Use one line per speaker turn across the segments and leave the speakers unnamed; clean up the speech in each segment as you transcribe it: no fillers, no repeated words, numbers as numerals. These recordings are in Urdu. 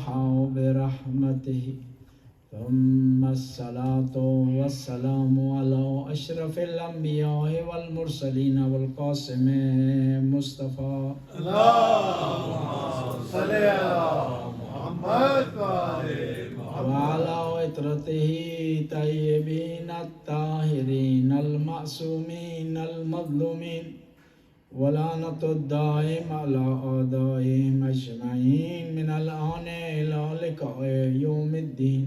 أرحم برحمته ثم الصلاة والسلام على أشرف الأنبياء والمرسلين والقاسم مصطفى
اللهم صل على محمد
وعلى عترته طيبين الطاهرين المعصومين المظلومين ولعنة الدائم على أعدائهم أجمعين من الآن إلى لقاء يوم الدين.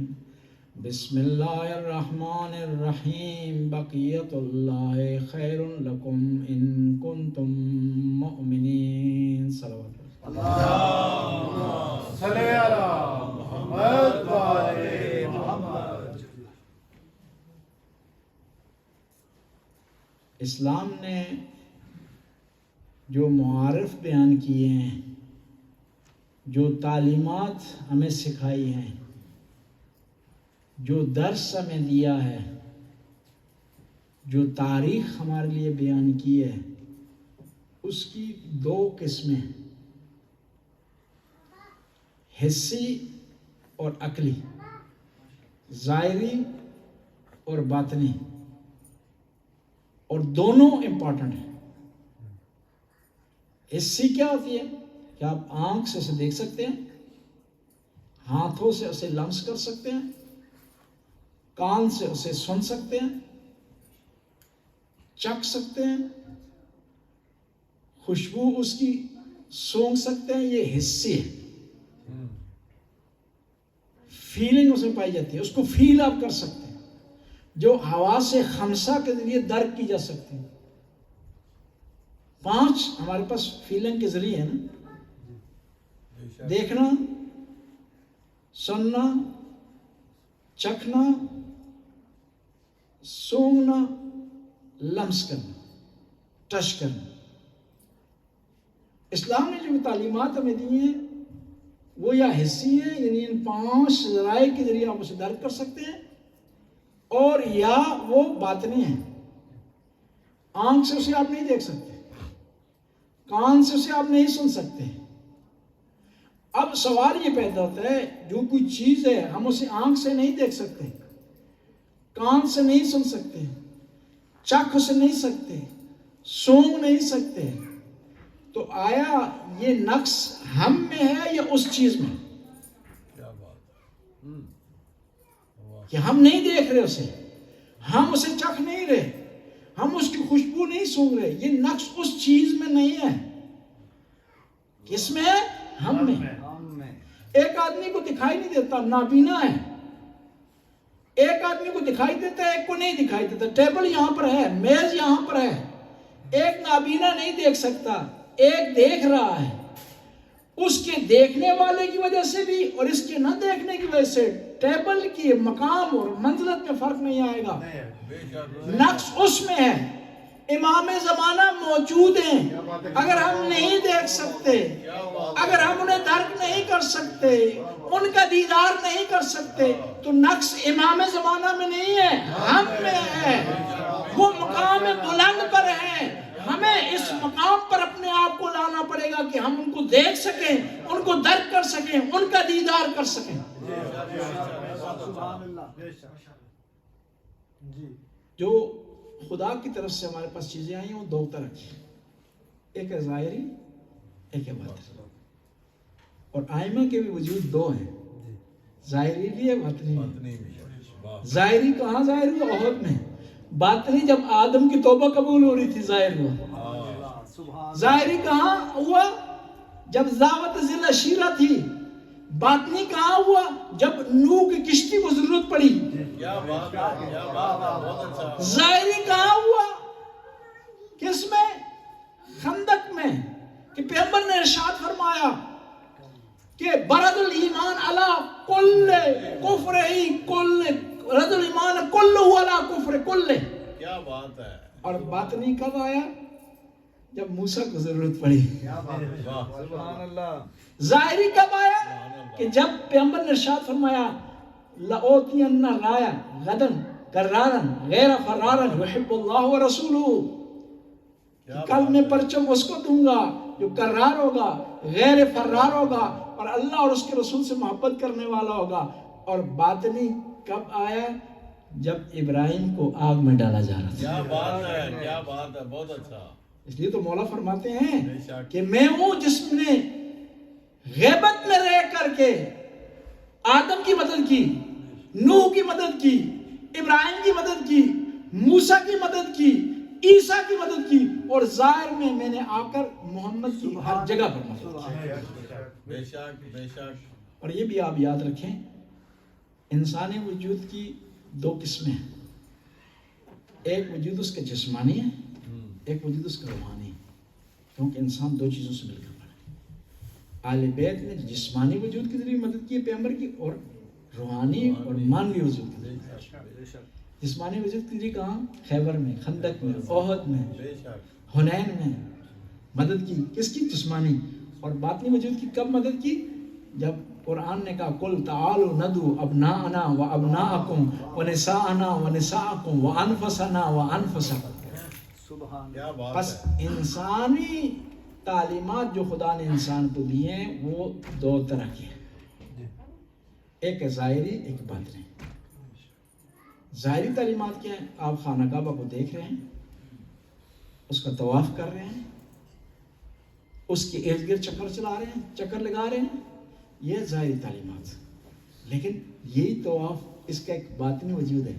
بسم الله الرحمن الرحيم. بقية الله خير لكم إن كنتم مؤمنين. صلوات
اللهم صل على محمد وآل محمد.
اسلام نے جو معارف بیان کیے ہیں، جو تعلیمات ہمیں سکھائی ہیں، جو درس ہمیں دیا ہے، جو تاریخ ہمارے لیے بیان کی ہے، اس کی دو قسمیں، حسی اور عقلی، ظاہری اور باطنی، اور دونوں امپورٹنٹ ہیں۔ حسی کیا ہوتی ہے کہ آپ آنکھ سے اسے دیکھ سکتے ہیں، ہاتھوں سے اسے لمس کر سکتے ہیں، کان سے اسے سن سکتے ہیں، چکھ سکتے ہیں، خوشبو اس کی سونگھ سکتے ہیں۔ یہ حسی ہے، فیلنگ اس میں پائی جاتی ہے، اس کو فیل آپ کر سکتے ہیں، جو حواس خمسہ کے ذریعے درک کی جا سکتی ہے۔ 5 ہمارے پاس فیلنگ کے ذریعے ہیں نا، دیکھنا، سننا، چکھنا، سونگنا، لمس کرنا، ٹچ کرنا۔ اسلام نے جو تعلیمات ہمیں دی ہیں وہ یا حسی ہیں، یعنی ان 5 ذرائع کے ذریعے آپ اسے درک کر سکتے ہیں، اور یا وہ باطنی ہیں۔ آنکھ سے اسے آپ نہیں دیکھ سکتے، کان سے اسے آپ نہیں سن سکتے۔ اب سوال یہ پیدا ہوتا ہے، جو کوئی چیز ہے ہم اسے آنکھ سے نہیں دیکھ سکتے، کان سے نہیں سن سکتے، چکھ اسے نہیں سکتے، سونگ نہیں سکتے، تو آیا یہ نقص ہم میں ہے یا اس چیز میں؟ کہ ہم نہیں دیکھ رہے اسے، ہم اسے چکھ نہیں رہے، ہم اس کی خوشبو نہیں سونگ رہے، یہ نقص اس چیز میں نہیں ہے۔ کس میں ہے؟ ہم میں۔ ایک آدمی کو دکھائی نہیں دیتا، نابینا ہے، ایک آدمی کو دکھائی دیتا ہے، ایک کو نہیں دکھائی دیتا۔ ٹیبل یہاں پر ہے، میز یہاں پر ہے، ایک نابینا نہیں دیکھ سکتا، ایک دیکھ رہا ہے۔ اس کے دیکھنے والے کی وجہ سے بھی اور اس کے نہ دیکھنے کی وجہ سے ٹیبل کی مقام اور منزلت میں فرق نہیں آئے گا۔ نقص اس میں ہے۔ امام زمانہ موجود ہیں، اگر ہم نہیں دیکھ سکتے، اگر ہم انہیں درک نہیں کر سکتے، ان کا دیدار نہیں کر سکتے، تو نقص امام زمانہ میں نہیں ہے، ہم میں ہے۔ وہ مقام بلند پر ہیں، ہمیں اس مقام پر اپنے آپ کو لانا پڑے گا کہ ہم ان کو دیکھ سکیں، ان کو درک کر سکیں، ان کا دیدار کر سکیں۔ جو خدا کی طرف سے ہمارے پاس چیزیں آئی ہیں وہ 2 طرح کی، ایک ہے ظاہری، ایک ہے باطنی، اور آئمہ کے بھی وجود 2 ہیں، ظاہری بھی ہے، باطنی بھی ہے۔ ظاہری کہاں ظاہر ہوا؟ احد میں۔ باطنی جب آدم کی توبہ قبول ہو رہی تھی ظاہر ہوا۔ ظاہری کہاں ہوا؟ جب دعوت ذی العشیرہ تھی۔ باطنی کہاں ہوا؟ جب نوح کی کشتی کو ضرورت پڑی۔ ظاہری کہاں ہوا؟ کس میں؟ خندق میں، کہ پیغمبر نے ارشاد فرمایا کہ برد الایمان علی کل کفر ہی کل رد الایمان کلہ علی کفر کلہ۔
کیا بات ہے۔
اور باطنی کب آیا؟ جب موسیٰ کو ضرورت پڑی۔
سبحان اللہ۔
ظاہری کب آیا؟ کہ جب پیغمبر نے ارشاد فرمایا لَأُوتِيَنَّ رَایَةً غَدًا کَرَّارًا غَیْرَ فَرَّارًا يُحِبُّ اللَّهُ وَرَسُولُهُ، کل میں پرچم اس کو دوں گا جو کرار ہوگا، غیر فرار ہوگا، اور اللہ اور اس کے رسول سے محبت کرنے والا ہوگا. اور باطنی کب آیا؟ جب ابراہیم کو آگ میں ڈالا جا رہا تھا.
کیا بات ہے، کیا بات ہے، بہت اچھا.
اس لیے تو مولا فرماتے ہیں کہ میں ہوں جس نے غیبت میں رہ کر کے آدم کی مدد کی، نوح کی مدد کی، ابراہیم کی مدد کی، موسیٰ کی مدد کی، عیسیٰ کی مدد کی، اور ظاہر میں نے آ کر محمد کی ہر جگہ پر مدد کی.
بے شک، بے شک.
اور یہ بھی آپ یاد رکھیں، انسانی وجود کی دو قسمیں ہیں. ایک وجود اس کا جسمانی ہے، ایک وجود اس کا روحانی ہے. کیونکہ انسان دو چیزوں سے مل کر بنا ہے. اہل بیت نے جسمانی وجود کی ذریعے مدد کی پیغمبر کی، اور روحانی اور مانوی وجود کی ذریعے. جسمانی وجود کی ذریعے کہاں؟ خیبر میں، خندق میں، احد میں، حنین میں مدد کی. کس کی؟ جسمانی. اور باطنی وجود کی کب مدد کی؟ جب قرآن نے کہا قل تعالوا ندعو ابناءنا وابناءکم ونساءنا ونساءکم وانفسنا وانفسکم. پس انسانی تعلیمات جو خدا نے انسان کو دی ہیں وہ دو طرح کی ہیں، ایک ظاہری، ایک باطنی. ظاہری تعلیمات کیا ہیں؟ آپ خانہ کعبہ کو دیکھ رہے ہیں، اس کا طواف کر رہے ہیں، اس کے ارد گرد چکر چلا رہے ہیں، چکر لگا رہے ہیں، یہ ظاہری تعلیمات. لیکن یہی طواف اس کا ایک باطنی وجود ہے.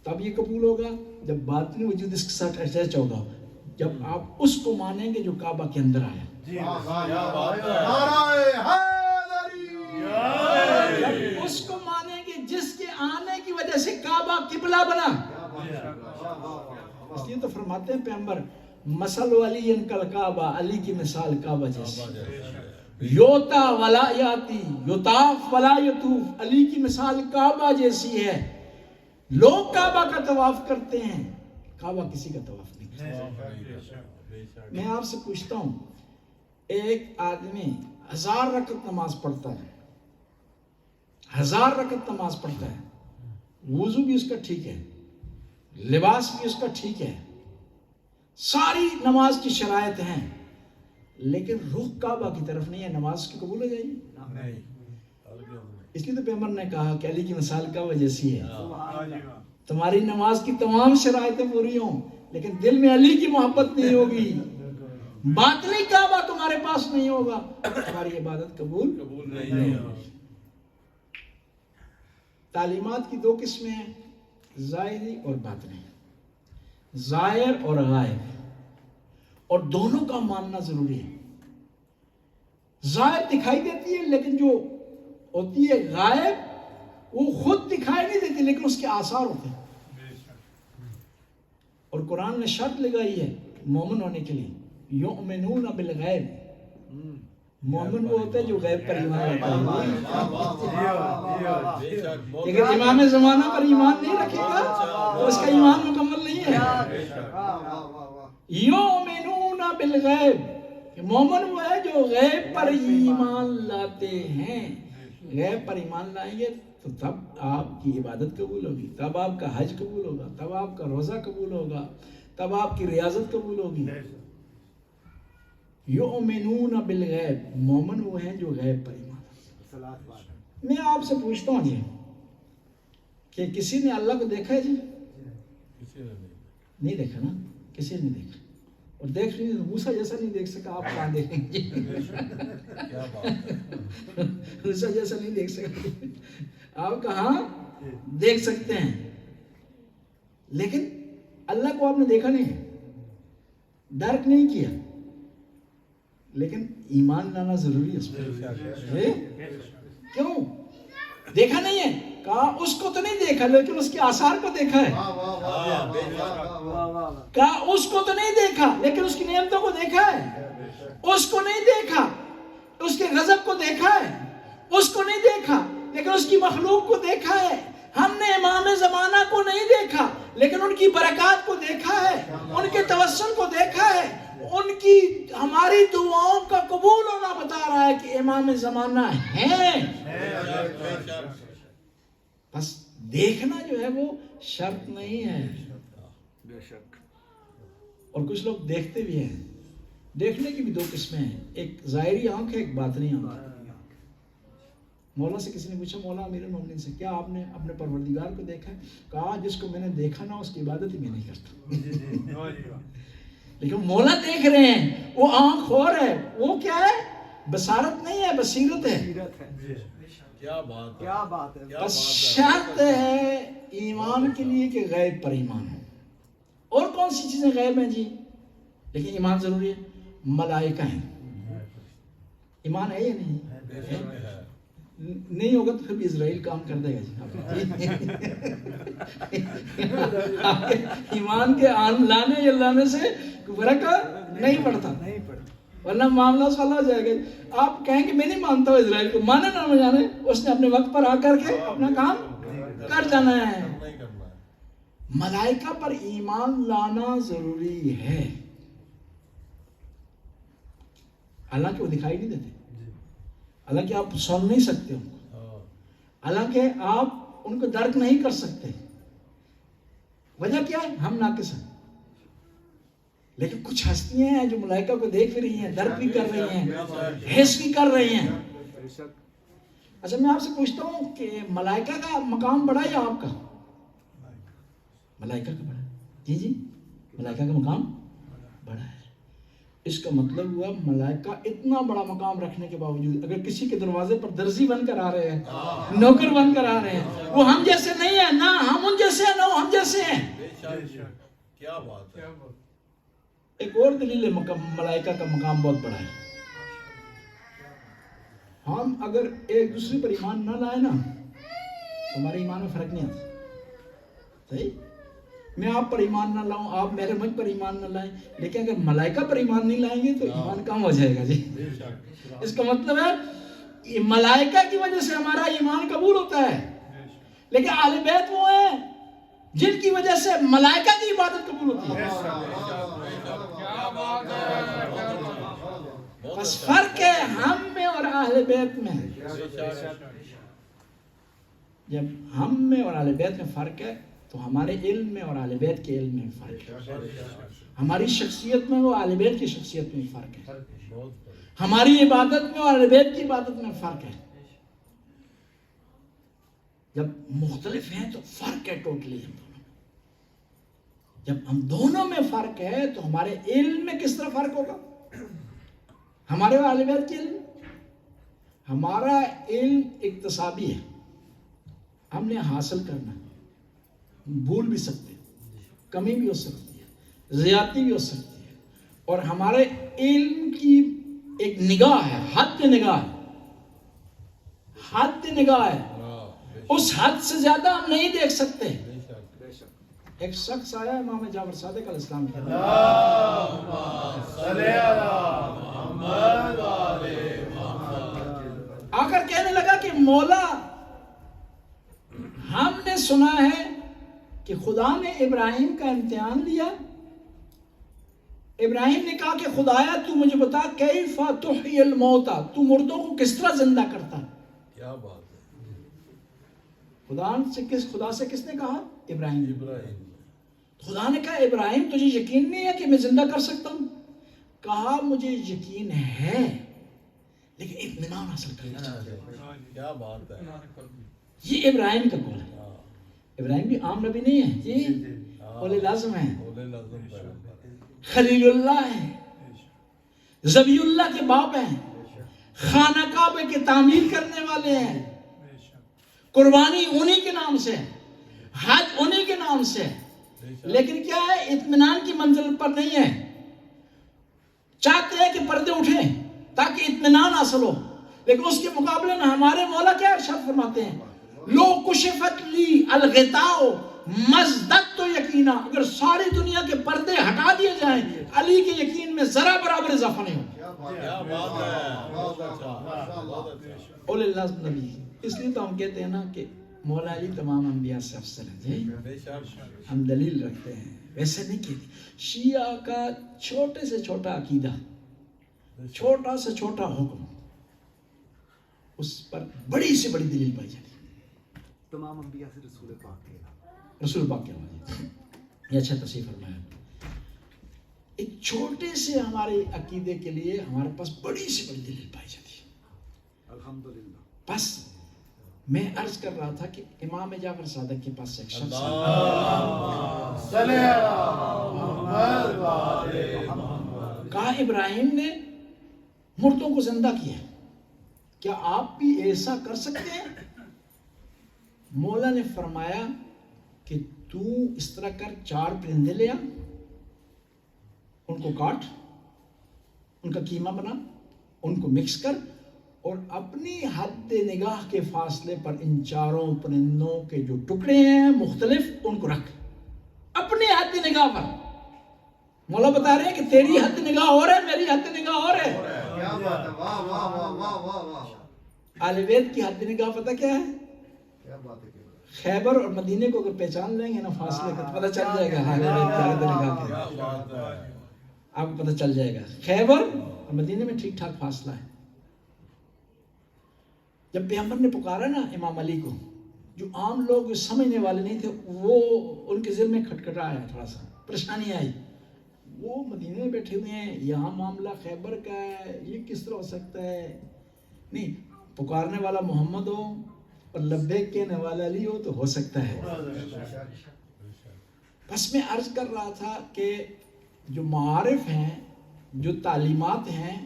تب یہ قبول ہوگا جب باطنی وجود اس کے ساتھ اٹیچ ہوگا، جب آپ اس کو مانیں گے جو کعبہ کے اندر آیا. جب اس کو مانیں گے جس کے آنے کی وجہ سے کعبہ قبلہ بنا. اس لیے تو فرماتے ہیں پیغمبر مثل علی کالکعبہ، علی کی مثال کعبہ جیسی. یوتا ولا یاتی یطاف ولا یطوف، علی کی مثال کعبہ جیسی ہے. لوگ کعبہ کا طواف کرتے ہیں، کعبہ کسی کا طواف نہیں کرتا. میں آپ سے پوچھتا ہوں، ایک آدمی 1000 رکعت نماز پڑھتا ہے، 1000 رکعت نماز پڑھتا ہے، وضو بھی اس کا ٹھیک ہے، لباس بھی اس کا ٹھیک ہے، ساری نماز کی شرائط ہیں، لیکن رخ کعبہ کی طرف نہیں ہے، نماز کی قبول ہو جائے گی؟ نہیں. اس لیے تو پیغمبر نے کہا کہ علی کی مثال کعبہ جیسی ہے. تمہاری نماز کی تمام شرائطیں پوری ہوں لیکن دل میں علی کی محبت نہیں ہوگی، باطنی کعبہ تمہارے پاس نہیں ہوگا، تمہاری عبادت قبول نہیں ہوگی. تعلیمات کی دو قسمیں ہیں، ظاہری اور باطنی، ظاہر اور غائب، اور دونوں کا ماننا ضروری ہے. ظاہر دکھائی دیتی ہے لیکن جو ہوتی ہے غائب وہ خود دکھائی نہیں دیتی لیکن اس کے آثار ہوتے ہیں. اور قرآن نے شرط لگائی ہے مومن ہونے کے لیے، یؤمنون بالغیب. مومن وہ ہوتا ہے جو غیب پر ایمان رکھتا ہے. لیکن امام زمانہ پر ایمان نہیں رکھے گا تو اس کا ایمان مکمل نہیں ہے. یؤمنون بالغیب، مومن وہ ہے جو غیب پر ایمان لاتے ہیں. غیب پر ایمان لائیں گے تو تب آپ کی عبادت قبول ہوگی، تب آپ کا حج قبول ہوگا، تب آپ کا روزہ قبول ہوگا، تب آپ کی ریاضت قبول ہوگی. یؤمنون بالغیب، مومن وہ ہیں جو غیب پر ایمان. میں آپ سے پوچھتا ہوں جی کہ کسی نے اللہ کو دیکھا ہے جی؟ نہیں دیکھا نا، کسی نے نہیں دیکھا. اور دیکھ لیجیے موسیٰ جیسا نہیں دیکھ سکا، آپ کہاں دیکھیں گے؟ موسیٰ جیسا نہیں دیکھ سکتے، آپ کہاں دیکھ سکتے ہیں؟ لیکن اللہ کو آپ نے دیکھا نہیں ہے، ڈرک نہیں کیا، لیکن ایمان لانا ضروری ہے اس پر. کیوں دیکھا نہیں ہے؟ کہا اس کو تو نہیں دیکھا لیکن اس کے آثار کو دیکھا ہے. کہا اس کو تو نہیں دیکھا لیکن اس کی نعمتوں کو دیکھا ہے. اس کو نہیں دیکھا، اس کے غضب کو دیکھا ہے. اس کو نہیں دیکھا لیکن اس کی مخلوق کو دیکھا ہے. ہم نے امام زمانہ کو نہیں دیکھا لیکن ان کی برکات کو دیکھا ہے، ان کے توسل کو دیکھا ہے، ان کی ہماری دعاؤں کا قبول ہونا بتا رہا ہے کہ امام زمانہ ہیں. بس دیکھنا جو ہے وہ شرط نہیں ہے. اور کچھ لوگ دیکھتے بھی ہیں دیکھنے کی بھی دو قسمیں ہیں, ایک ظاہری آنکھ ہے, ایک باطنی آنکھ. مولا سے کسی نے پوچھا, مولا امیر المومنین سے, کیا آپ نے اپنے پروردگار کو دیکھا ہے؟ کہا جس کو میں نے دیکھا نا اس کی عبادت ہی میں نہیں کرتا. لیکن مولا دیکھ رہے ہیں, وہ آنکھ اور ہے, وہ کیا ہے؟ بصارت نہیں ہے, بصیرت ہے.
کیا بات ہے,
کیا بات ہے.
بس شرط ہے ایمان کے لیے کہ غیب پر ایمان ہو. اور کون سی چیزیں غیب ہیں جی, لیکن ایمان ضروری ہے. ملائکہ ہیں, ایمان ہے یا نہیں؟ نہیں ہوگا تو پھر بھی اسرائیل کام کر دے گا جی. ایمان کے لانے یا لانے سے فرق نہیں پڑتا, ورنہ معاملہ سوال ہو جائے گا. آپ کہیں کہ میں نہیں مانتا ہوں اسرائیل کو, مانے نہ جانے, اس نے اپنے وقت پر آ کر کے اپنا کام کر جانا ہے. ملائکہ پر ایمان لانا ضروری ہے, حالانکہ وہ دکھائی نہیں دیتے, حالانکہ آپ سن نہیں سکتے ان کو, حالانکہ آپ ان کو درک نہیں کر سکتے. وجہ کیا ہے؟ ہم ناقص ہیں. لیکن کچھ ہستیاں ہیں جو ملائکہ کو دیکھ رہی ہیں, درک بھی کر رہی ہیں, حس بھی کر رہی ہیں. اچھا میں آپ سے پوچھتا ہوں کہ ملائکہ کا مقام بڑا یا آپ کا؟ ملائکہ کا بڑا. جی جی, ملائکہ کا مقام بڑا ہے. اس کا مطلب ہوا ملائکہ اتنا بڑا مقام رکھنے کے باوجود اگر کسی کے دروازے پر درزی بن کر آ رہے ہیں, نوکر بن کر آ رہے ہیں, وہ ہم جیسے نہیں ہیں, نہ ہم ان جیسے ہیں, نہ ہم جیسے ہیں.
کیا بات ہے.
ایک اور دلیل ہے ملائکہ کا مقام بہت بڑا ہے. ہم اگر ایک دوسرے پر ایمان نہ لائے نا تو ہمارے ایمان میں فرق نہیں آتا. صحیح, میں آپ پر ایمان نہ لاؤں, آپ میرے مجھ پر ایمان نہ لائیں, لیکن اگر ملائکہ پر ایمان نہیں لائیں گے تو ایمان کم ہو جائے گا جی. اس کا مطلب ہے ملائکہ کی وجہ سے ہمارا ایمان قبول ہوتا ہے, لیکن اہل بیت وہ ہیں جن کی وجہ سے ملائکہ کی عبادت قبول ہوتی ہے. بس فرق ہے ہم میں اور اہل بیت میں. جب ہم میں اور اہل بیت میں فرق ہے تو ہمارے علم میں اور اہل بیت کے علم میں فرق ہے. ہماری شخصیت میں وہ اہل بیت کی شخصیت میں فرق ہے. ہماری عبادت میں اور اہل بیت کی عبادت میں فرق ہے. جب مختلف ہیں تو فرق ہے ٹوٹلی. جب ہم دونوں میں فرق ہے تو ہمارے علم میں کس طرح فرق ہوگا؟ ہمارے اہل بیت کے علم, ہمارا علم اکتسابی ہے, ہم نے حاصل کرنا ہے, بھول بھی سکتے ہیں, کمی بھی ہو سکتی ہے, زیادتی بھی ہو سکتی ہے, اور ہمارے علم کی ایک نگاہ ہے, حد نگاہ ہے, حد نگاہ ہے, اس حد سے زیادہ ہم نہیں دیکھ سکتے. ایک شخص آیا امام جعفر صادق علیہ السلام کے آ کر کہنے لگا کہ مولا ہم نے سنا ہے کہ خدا نے ابراہیم کا امتحان لیا. ابراہیم نے کہا کہ خدایا تو مجھے بتا کیف تحیی الموتى, تو مردوں کو کس طرح زندہ کرتا.
کیا بات ہے.
خدا سے کس نے کہا؟ ابراہیم. خدا نے کہا ابراہیم تجھے یقین نہیں ہے کہ میں زندہ کر سکتا ہوں؟ کہا مجھے یقین ہے لیکن اطمینان حاصل کرنا چاہیے.
کیا بات ہے.
یہ ابراہیم کا قول ہے. ابراہیم بھی عام نبی نہیں ہے جی, اولے لازم ہے, خلیل اللہ ہے, ذبی اللہ کے باپ ہیں, خانہ کعبہ کے تعمیر کرنے والے ہیں, قربانی انہی کے نام سے, حج انہی کے نام سے. لیکن کیا ہے, اطمینان کی منزل پر نہیں ہے. چاہتے ہیں کہ پردے اٹھیں تاکہ اطمینان حاصل ہو, لیکن اس کے مقابلے میں ہمارے مولا کیا ارشاد فرماتے ہیں, لو کشفت لی الغطاء مزددت یقینا, اگر ساری دنیا کے پردے ہٹا دیے جائیں علی کے یقین میں ذرا برابر اضافہ نہیں ہو.
کیا بات ہے.
اولے لازم نبی. اس لیے تو ہم کہتے ہیں نا کہ مولا علی تمام انبیاء سے افضل ہیں جی. ہم دلیل رکھتے ہیں, ویسے نہیں کہتے. شیعہ کا چھوٹے سے چھوٹا عقیدہ, چھوٹا سے چھوٹا حکم, اس پر بڑی سے بڑی دلیل پائی جاتی ہے.
تمام انبیاء سے رسول پاک کے
رسول پاک کے یہ اچھا تصحیح فرمایا. ایک چھوٹے سے ہمارے عقیدے کے لیے ہمارے پاس بڑی سے بڑی دلیل پائی جاتی ہے.
الحمدللہ.
بس میں عرض کر رہا تھا کہ امام جعفر صادق کے پاس ایک شخص کہا ابراہیم نے مردوں کو زندہ کیا، کیا آپ بھی ایسا کر سکتے ہیں؟ مولا نے فرمایا کہ تو اس طرح کر، 4 پرندے لے آ، ان کو کاٹ، ان کا قیمہ بنا، ان کو مکس کر، اور اپنی حد نگاہ کے فاصلے پر ان 4 پرندوں کے جو ٹکڑے ہیں مختلف، ان کو رکھ اپنی حد نگاہ پر. مولا بتا رہے ہیں کہ تیری حد نگاہ اور ہے، میری حد نگاہ اور ہے.
کیا بات ہے، واہ واہ واہ واہ واہ واہ.
اہل بیت کی حد نگاہ پتہ کیا ہے؟
کیا بات ہے.
خیبر اور مدینے کو اگر پہچان لیں گے نا فاصلے کا، تو پتہ چل جائے گا اہل بیت کی حد نگاہ کیا ہے. آپ کو پتہ چل جائے گا خیبر اور مدینے میں ٹھیک ٹھاک فاصلہ ہے. جب پیغمبر نے پکارا نا امام علی کو، جو عام لوگ جو سمجھنے والے نہیں تھے، وہ ان کے ذہن میں کھٹکھٹایا، تھوڑا سا پریشانی آئی. وہ مدینے میں بیٹھے ہوئے ہیں، یہاں معاملہ خیبر کا ہے، یہ کس طرح ہو سکتا ہے؟ نہیں، پکارنے والا محمد ہو اور لبیک کہنے والا علی ہو تو ہو سکتا ہے. بس میں عرض کر رہا تھا کہ جو معارف ہیں، جو تعلیمات ہیں،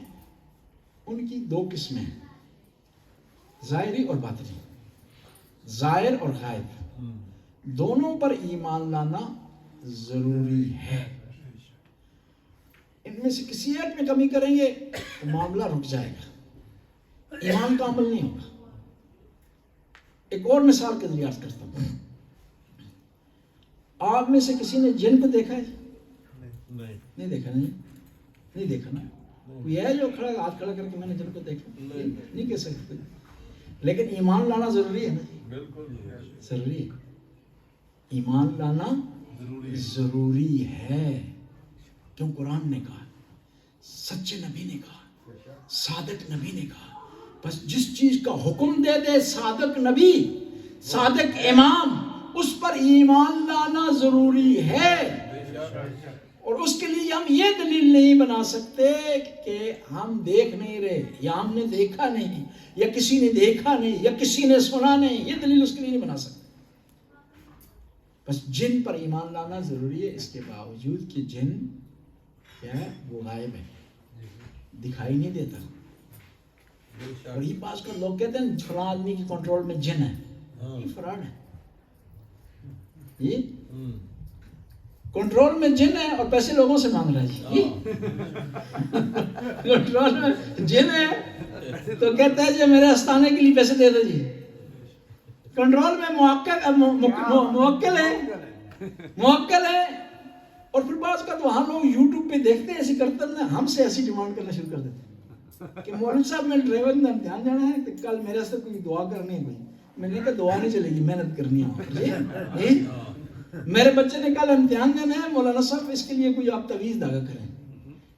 ان کی 2 قسمیں ہیں، ظاہری اور باطنی. ظاہر اور غائب دونوں پر ایمان لانا ضروری ہے. ان میں سے کسی ایک میں کمی کریں گے تو معاملہ رک جائے گا، ایمان کا عمل نہیں ہوگا. ایک اور مثال کے ذریعے عرض کرتا ہوں. آپ میں سے کسی نے جن کو دیکھا ہے؟ نہیں دیکھا. نہیں دیکھا نا. کوئی ہے جو کھڑا ہاتھ کھڑا کر کے میں نے جن کو دیکھا؟ نہیں کہہ سکتے. لیکن ایمان لانا ضروری ہے نا.
بالکل
ضروری ہے. ایمان لانا ضروری ہے. کیوں؟ قرآن نے کہا، سچے نبی نے کہا، صادق نبی نے کہا. بس جس چیز کا حکم دے دے صادق نبی، صادق امام، اس پر ایمان لانا ضروری ہے. اور اس کے لیے ہم یہ دلیل نہیں بنا سکتے کہ ہم دیکھ نہیں رہے، یا ہم نے دیکھا نہیں، یا کسی نے دیکھا نہیں، یا کسی نے سنا نہیں. یہ دلیل اس کے لیے نہیں بنا سکتے. بس جن پر ایمان لانا ضروری ہے، اس کے باوجود کہ جن کیا ہے؟ وہ غائب ہے، دکھائی نہیں دیتا. اور یہ بات کو لوگ کہتے ہیں فلاں آدمی کی کنٹرول میں جن ہے. یہ فراڈ ہے. یہ کنٹرول میں جن ہے اور پیسے لوگوں سے مانگ رہا ہے. جی کنٹرول میں جن ہے تو کہتا ہے جی میرے استانے کے لیے پیسے دے دو. جی کنٹرول میں موکل ہے. اور پھر بعض کا تو وہاں لوگ یوٹیوب پہ دیکھتے ہیں ایسی کرتے ہیں، ہم سے ایسی ڈیمانڈ کرنا شروع کر دیتے ہیں کہ مولوی صاحب میں ڈرائیور میں امتحان جانا ہے، تو کل میرے سے کوئی دعا کرنی ہے. کوئی میں نے کہا دعا نہیں چلے گی، محنت کرنی ہے. میرے بچے نے کل امتحان دینا ہے، مولانا صاحب اس کے لیے کوئی آپ تعویذ داغا کریں.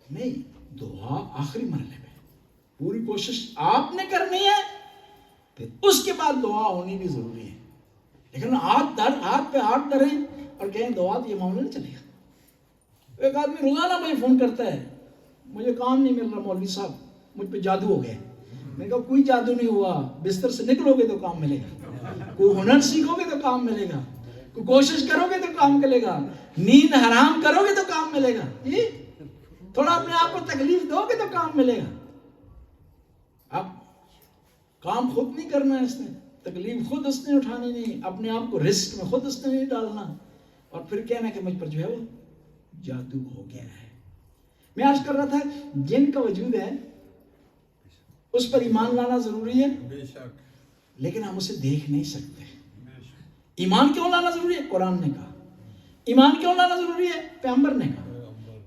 نہیں، دعا آخری مرحلے میں پوری کوشش آپ نے کرنی ہے، پھر اس کے بعد دعا ہونی بھی ضروری ہے. لیکن ہاتھ پہ ہاتھ دھریں اور کہیں دعا تو یہ معاملہ نہیں چلے گا. ایک آدمی روزانہ مجھے فون کرتا ہے، مجھے کام نہیں مل رہا مولوی صاحب، مجھ پہ جادو ہو گیا. میں نے کہا کوئی جادو نہیں ہوا، بستر سے نکلو گے تو کام ملے گا. کوئی ہنر سیکھو گے تو کام ملے گا. کوئی کوشش کرو گے تو کام ملے گا. نیند حرام کرو گے تو کام ملے گا. جی تھوڑا اپنے آپ کو تکلیف دو گے تو کام ملے گا. اب کام خود نہیں کرنا ہے، اس نے تکلیف خود اس نے اٹھانی نہیں، اپنے آپ کو رسک میں خود اس نے نہیں ڈالنا، اور پھر کہنا کہ مجھ پر جو ہے وہ جادو ہو گیا ہے. میں عرض کر رہا تھا جن کا وجود ہے اس پر ایمان لانا ضروری ہے،
بے شک.
لیکن ہم اسے دیکھ نہیں سکتے. ایمان کیوں لانا ضروری ہے؟ قرآن نے کہا. ایمان کیوں لانا ضروری ہے؟ پیغمبر نے کہا.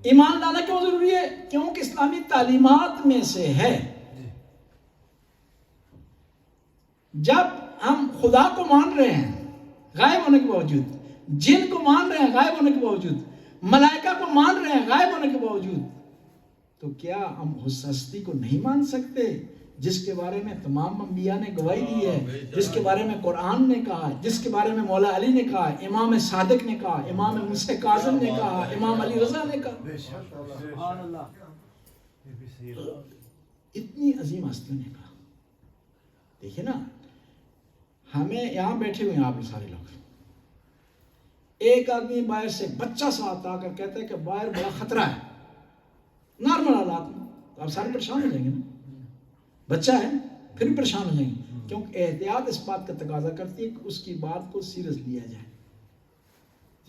ایمان لانا کیوں ضروری ہے؟ کیونکہ اسلامی تعلیمات میں سے ہے. جب ہم خدا کو مان رہے ہیں غائب ہونے کے باوجود، جن کو مان رہے ہیں غائب ہونے کے باوجود، ملائکہ کو مان رہے ہیں غائب ہونے کے باوجود، تو کیا ہم اس ہستی کو نہیں مان سکتے جس کے بارے میں تمام انبیاء نے گواہی دی ہے، جس کے بارے میں قرآن نے کہا، جس کے بارے میں مولا علی نے کہا، امام صادق نے کہا، امام موسیٰ کاظم نے کہا، امام علی رضا نے کہا،
سبحان اللہ.
اتنی عظیم ہستیوں نے کہا. دیکھیں نا، ہمیں یہاں بیٹھے ہوئے ہیں آپ سارے لوگ، ایک آدمی باہر سے بچہ سا آتا کر کہتا ہے کہ باہر بڑا خطرہ ہے، نارمل حالات میں تو آپ سارے پریشان ہو جائیں گے نا. بچہ ہے پھر بھی پریشان ہو جائیں گے، کیونکہ احتیاط اس بات کا تقاضا کرتی ہے کہ اس کی بات کو سیریس لیا جائے.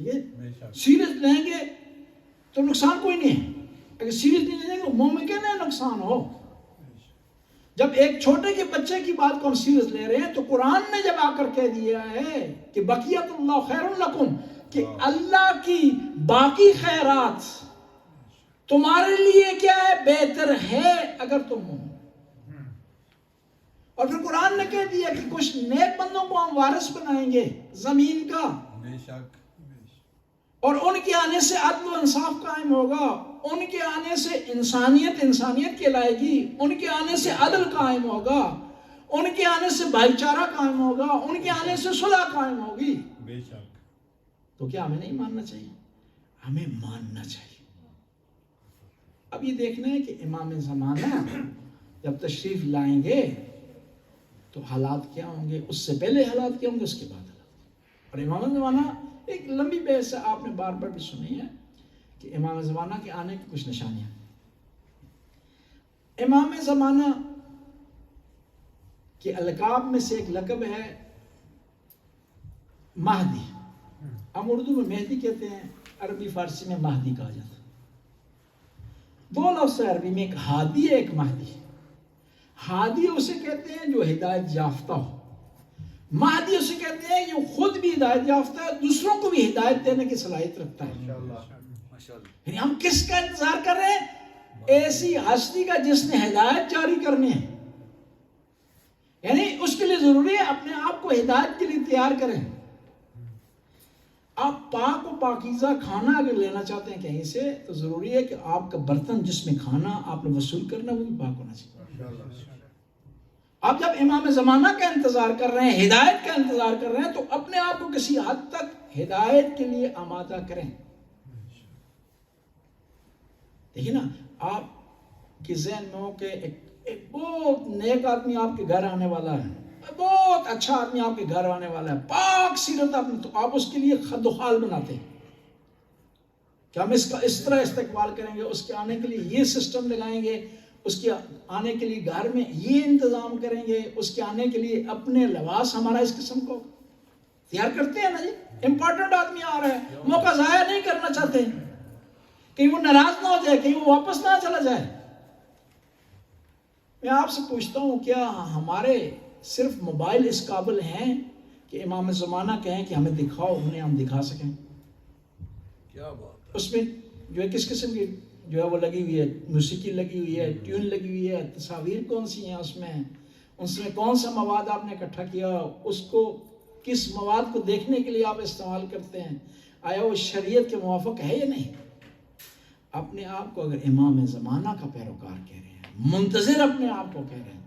ٹھیک ہے، سیریس لیں گے تو نقصان کوئی نہیں ہے، اگر سیریس نہیں لیں گے ممکن ہے نقصان ہو. جب ایک چھوٹے کے بچے کی بات کو ہم سیریس لے رہے ہیں تو قرآن نے جب آ کر کہہ دیا ہے کہ بقیت اللہ خیر لکم، کہ اللہ کی باقی خیرات تمہارے لیے کیا ہے، بہتر ہے اگر تم ہو. اور پھر قرآن نے کہہ دیا کہ کچھ نیک بندوں کو ہم وارث بنائیں گے زمین کا،
بے شک،
اور ان کے آنے سے عدل و انصاف قائم ہوگا، ان کے آنے سے انسانیت کہلائے گی، ان کے آنے سے عدل قائم ہوگا، ان کے آنے سے بھائی چارہ قائم ہوگا، ان کے آنے سے صلح قائم ہوگی.
بے شک.
تو کیا ہمیں نہیں ماننا چاہیے؟ ہمیں ماننا چاہیے. اب یہ دیکھنا ہے کہ امام زمانہ جب تشریف لائیں گے تو حالات کیا ہوں گے، اس سے پہلے حالات کیا ہوں گے، اس کے بعد حالات. اور امام زمانہ ایک لمبی بحث ہے، آپ نے بار بار بھی سنی ہے کہ امام زمانہ کے آنے کی کچھ نشانیاں. امام زمانہ کے القاب میں سے ایک لقب ہے مہدی. ہم اردو میں مہدی کہتے ہیں، عربی فارسی میں مہدی کہا جاتا ہے. دو لفظ ہے عربی میں، ایک ہادی ہے، ایک مہدی. ہادی اسے کہتے ہیں جو ہدایت یافتہ ہو، مہدی اسے کہتے ہیں جو خود بھی ہدایت یافتہ ہے، دوسروں کو بھی ہدایت دینے کی صلاحیت رکھتا ہے. یعنی ہم کس کا انتظار کر رہے ہیں؟ ایسی ہستی کا جس نے ہدایت جاری کرنی ہے. یعنی اس کے لیے ضروری ہے اپنے آپ کو ہدایت کے لیے تیار کریں. آپ پاک و پاکیزہ کھانا اگر لینا چاہتے ہیں کہیں سے تو ضروری ہے کہ آپ کا برتن جس میں کھانا آپ نے وصول کرنا وہ بھی پاک ہونا چاہیے. آپ جب امام زمانہ کا انتظار کر رہے ہیں، ہدایت کا انتظار کر رہے ہیں، تو اپنے آپ کو کسی حد تک ہدایت کے لیے آمادہ کریں. دیکھیں نا، آپ کے ذہن میں ہو کہ ایک بہت نیک آدمی آپ کے گھر آنے والا ہے، بہت اچھا آدمی آپ کے گھر آنے والا ہے، پاک سیرت آدمی، تو آپ اس کے لیے خد و خال بناتے ہیں کہ ہم اس کا اس طرح استقبال کریں گے، اس کے آنے کے لیے یہ سسٹم لگائیں گے، اس کے آنے کے لیے گھر میں یہ انتظام کریں گے، اس کے آنے کے لیے اپنے لباس ہمارا اس قسم کو تیار کرتے ہیں نا جی. امپورٹنٹ آدمی آ رہا ہے، موقع ضائع نہیں کرنا چاہتے، کہیں وہ ناراض نہ ہو جائے، کہیں وہ واپس نہ چلا جائے. میں آپ سے پوچھتا ہوں، کیا ہمارے صرف موبائل اس قابل ہیں کہ امام زمانہ کہیں کہ ہمیں دکھاؤ، انہیں ہم دکھا سکیں؟
کیا بات ہے.
اس میں جو ہے کس قسم کی جو ہے وہ لگی ہوئی ہے، موسیقی لگی ہوئی ہے، ٹیون لگی ہوئی ہے، تصاویر کون سی ہیں اس میں کون سا مواد آپ نے اکٹھا کیا، اس کو کس مواد کو دیکھنے کے لیے آپ استعمال کرتے ہیں، آیا وہ شریعت کے موافق ہے یا نہیں؟ اپنے آپ کو اگر امام زمانہ کا پیروکار کہہ رہے ہیں، منتظر اپنے آپ کو کہہ رہے ہیں،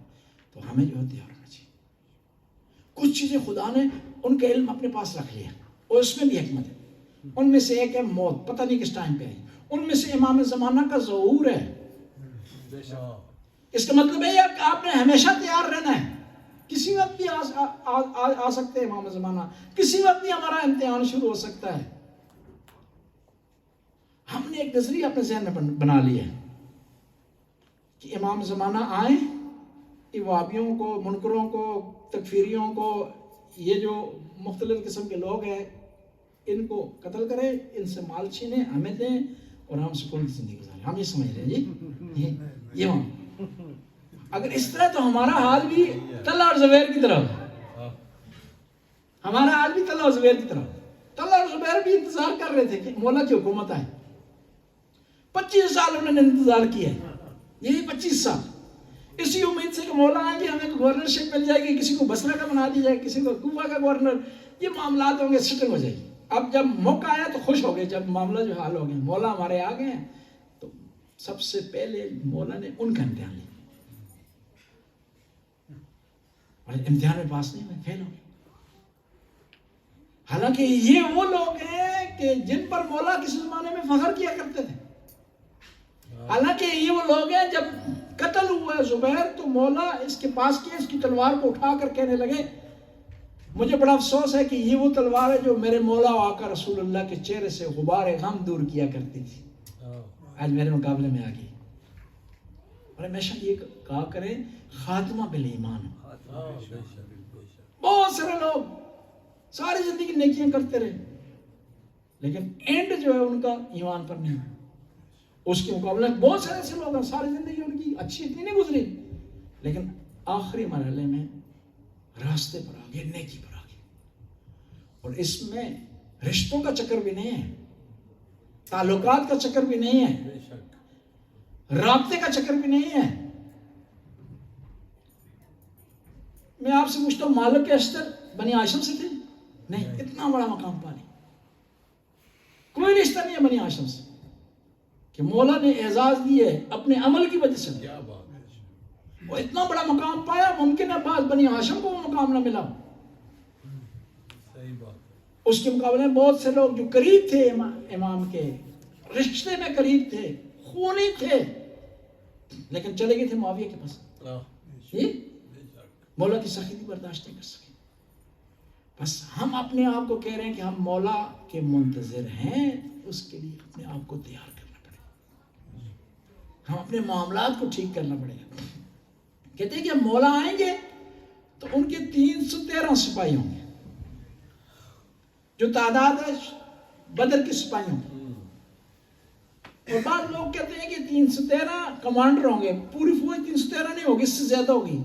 تو ہمیں جو ہے تیار ہونا چاہیے. کچھ چیزیں خدا نے ان کا علم اپنے پاس رکھ لیا اور اس میں بھی حکمت ہے. ان میں سے ایک ہے موت، پتہ نہیں کس ٹائم پہ آئی. ان میں سے امام زمانہ کا ظہور ہے. اس کا مطلب ہے کہ آپ نے ہمیشہ تیار رہنا ہے، کسی وقت بھی آ سکتے ہیں امام زمانہ، کسی وقت بھی ہمارا امتحان شروع ہو سکتا ہے. ہم نے ایک نظریہ اپنے ذہن میں بنا لیا ہے کہ امام زمانہ آئیں، وہابیوں کو، منکروں کو، تکفیریوں کو، یہ جو مختلف قسم کے لوگ ہیں، ان کو قتل کریں، ان سے مال چھینیں، ہمیں دیں اور ہم سکون کی زندگی گزاریں. ہم یہ سمجھ رہے ہیں جی، یہ اگر اس طرح تو ہمارا حال بھی طلحہ اور زبیر کی طرح، ہمارا حال بھی طلحہ اور زبیر کی طرح. طلحہ اور زبیر بھی انتظار کر رہے تھے کہ مولا کی حکومت آئے. 25 سال انہوں نے انتظار کیا، یہی 25 سال اسی امید سے کہ مولا آئیں گے، ہمیں گورنرشپ مل جائے گی، کسی کو بصرہ کا بنا دی جائے، کسی کو کوفہ کا گورنر، یہ معاملات ہوں گے، سیٹنگ ہو جائے گی. اب جب موقع آیا تو خوش ہو گئے، جب معاملہ جو حال ہو گیا، مولا ہمارے آ گئے ہیں، تو سب سے پہلے مولا نے ان کا امتحان لیا. اور امتحان میں پاس نہیں ہوئے، فیل ہو گئے. حالانکہ یہ وہ لوگ ہیں کہ جن پر مولا کسی زمانے میں فخر کیا کرتے تھے. حالانکہ یہ وہ لوگ ہیں جب قتل ہوا ہے زبیر تو مولا اس کے پاس کیا، اس کی تلوار کو اٹھا کر کہنے لگے مجھے بڑا افسوس ہے کہ یہ وہ تلوار ہے جو میرے مولا آقا رسول اللہ کے چہرے سے غبار غم دور کیا کرتی تھی، آج میرے مقابلے میں آ گئی. اور ہمیشہ یہ کہا کریں خاتمہ بالایمان. بہت سارے لوگ ساری زندگی نیکیاں کرتے رہے لیکن اینڈ جو ہے ان کا ایمان پر نہیں. اس کے مقابلے میں بہت سارے ایسے لوگ ہیں ساری زندگی ان کی اچھی اتنی نہیں گزری لیکن آخری مرحلے میں راستے پر آگے، نیکی پر آگے. اور اس میں رشتوں کا چکر بھی نہیں ہے، تعلقات کا چکر بھی نہیں ہے، رابطے کا چکر بھی نہیں ہے. میں آپ سے پوچھتا ہوں مالک اشتر بنی ہاشم سے تھے؟ نہیں. اتنا بڑا مقام پا نہیں، کوئی رشتہ نہیں ہے بنی ہاشم سے کہ مولا نے اعزاز دیے اپنے عمل کی وجہ سے.
کیا بات ہے.
وہ اتنا بڑا مقام پایا، ممکن ہے بعض بنی ہاشم کو وہ مقام نہ ملا.
صحیح بات.
اس کے مقابلے میں بہت سے لوگ جو قریب تھے امام کے، رشتے میں قریب تھے، خونی تھے، لیکن چلے گئے تھے معاویہ کے پاس. مولا کی سختی برداشت نہیں کر سکے. بس ہم اپنے آپ کو کہہ رہے ہیں کہ ہم مولا کے منتظر ہیں، اس کے لیے اپنے آپ کو تیار کرنا پڑے گا. ہم اپنے معاملات کو ٹھیک کرنا پڑے گا. کہتے ہیں کہ ہم مولا آئیں گے تو ان کے 313 سپاہی ہوں گے جو تعداد ہے بدر کے سپاہیوں کی. اور بعض لوگ کہتے ہیں کہ 313 کمانڈر ہوں گے، پوری فوج 313 نہیں ہوگی، اس سے زیادہ ہوگی.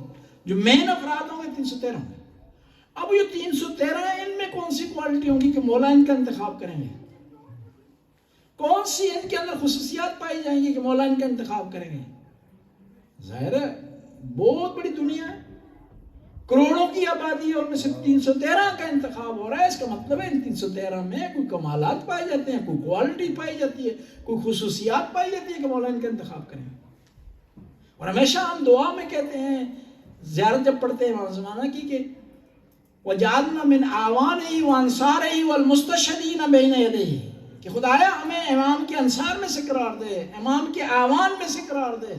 جو مین افراد ہوں گے 313 ہوں گے. اب یہ 313 ان میں کون سی کوالٹی ہوں گی کہ مولا ان کا انتخاب کریں گے؟ کون سی ان کے اندر خصوصیات پائی جائیں گی کہ مولا ان کا انتخاب کریں گے؟ ظاہر ہے بہت بڑی دنیا ہے، کروڑوں کی آبادی ہے، اور میں صرف 313 کا انتخاب ہو رہا ہے. اس کا مطلب ہے ان 313 میں کوئی کمالات پائے جاتے ہیں، کوئی کوالٹی پائی جاتی ہے، کوئی خصوصیات پائی جاتی ہے کہ مولا ان کا انتخاب کریں. اور ہمیشہ ہم دعا میں کہتے ہیں، زیارت جب پڑھتے ہیں امام زمانہ کی، کہ وَجَعَلْنَا مِنْ آوَانِهِ وَانصَارِهِ وَالْمُسْتَشْهِدِينَ بَيْنَ يَدَيْهِ، کہ خدایا ہمیں امام کے انصار میں سے قرار دے، امام کے آوان میں سے قرار دے.